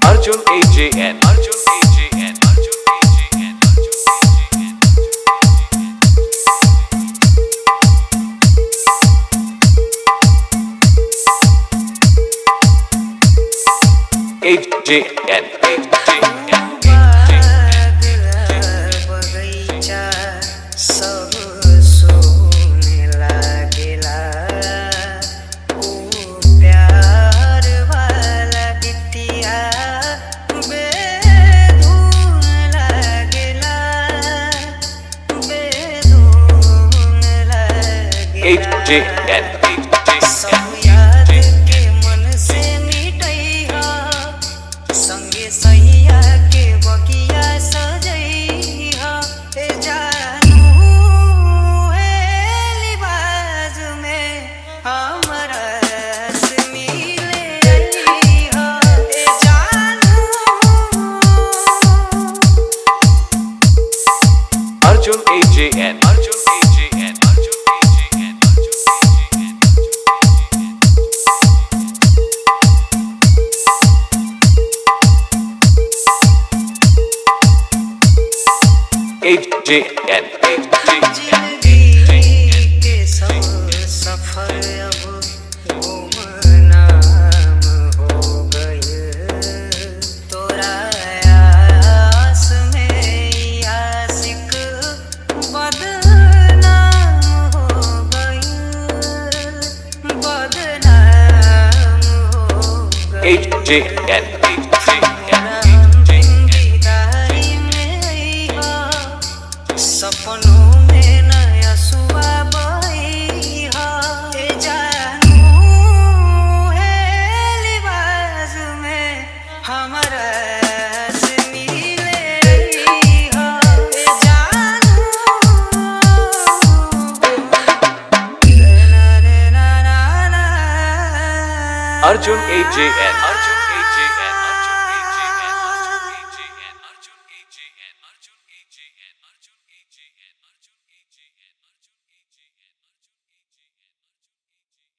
Arjun AJN, Arjun AJN, Arjun AJN, AJN, Arjun AJN, Arjun AJN, Arjun AJN, AJN, AJN, सपनों में नया सुबह बही है जानू है लिबास में हमारा Arjun AJN, Arjun AJN, Arjun AJN, Arjun AJN, Arjun AJN, Arjun AJN, Arjun AJN.